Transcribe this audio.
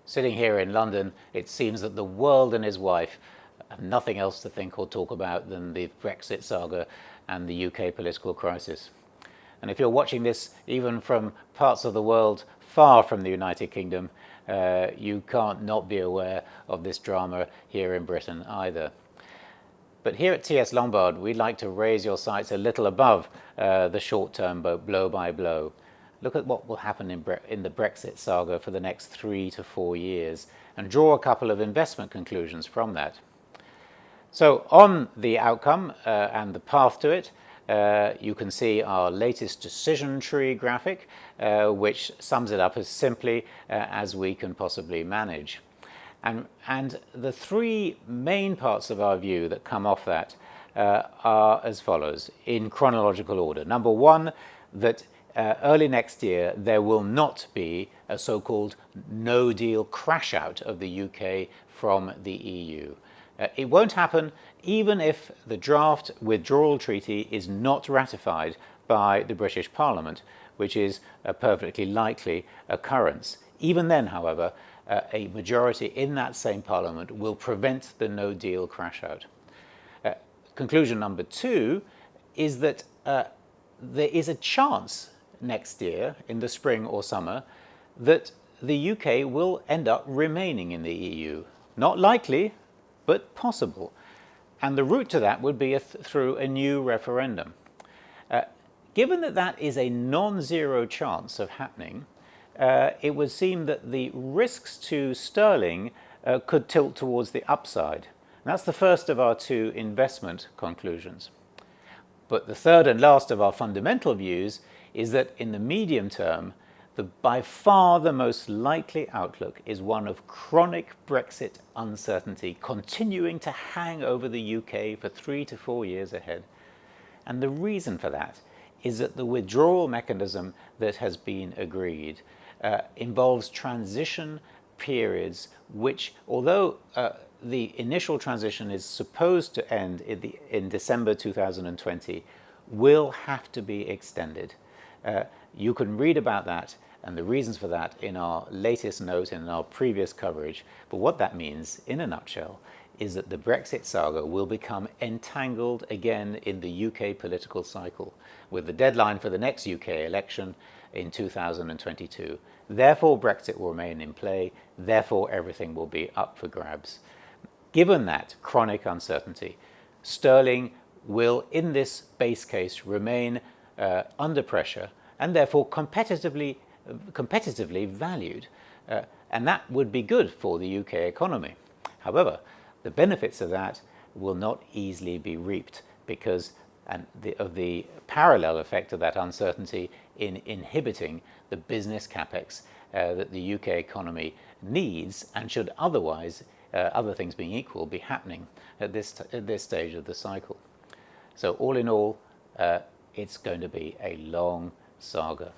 Sitting here in London, it seems that the world and his wife have nothing else to think or talk about than the Brexit saga and the UK political crisis. And if you're watching this even from parts of the world far from the United Kingdom, you can't not be aware of this drama here in Britain either. But here at TS Lombard, we'd like to raise your sights a little above the short-term blow by blow. Look at what will happen in the Brexit saga for the next 3 to 4 years and draw a couple of investment conclusions from that. So on the outcome and the path to it, you can see our latest decision tree graphic, which sums it up as simply as we can possibly manage. And the three main parts of our view that come off that are as follows, in chronological order. Number one, that early next year there will not be a so-called no-deal crash-out of the UK from the EU. It won't happen even if the draft withdrawal treaty is not ratified by the British Parliament, which is a perfectly likely occurrence. Even then, however, a majority in that same Parliament will prevent the no-deal crash-out. Conclusion number two is that there is a chance next year, in the spring or summer, that the UK will end up remaining in the EU. Not likely, but possible. And the route to that would be through a new referendum. Given that that is a non-zero chance of happening, it would seem that the risks to sterling could tilt towards the upside. And that's the first of our two investment conclusions. But the third and last of our fundamental views is that in the medium term, by far the most likely outlook is one of chronic Brexit uncertainty continuing to hang over the UK for 3 to 4 years ahead. And the reason for that is that the withdrawal mechanism that has been agreed involves transition periods which, although the initial transition is supposed to end in December 2020, will have to be extended. You can read about that and the reasons for that in our latest note and in our previous coverage. But what that means, in a nutshell, is that the Brexit saga will become entangled again in the UK political cycle, with the deadline for the next UK election in 2022. Therefore, Brexit will remain in play. Therefore, everything will be up for grabs. Given that chronic uncertainty, sterling will, in this base case, remain under pressure and therefore competitively valued. And that would be good for the UK economy. However, the benefits of that will not easily be reaped because of the parallel effect of that uncertainty in inhibiting the business capex that the UK economy needs and should otherwise, other things being equal, be happening at this stage of the cycle. So all in all, it's going to be a long saga.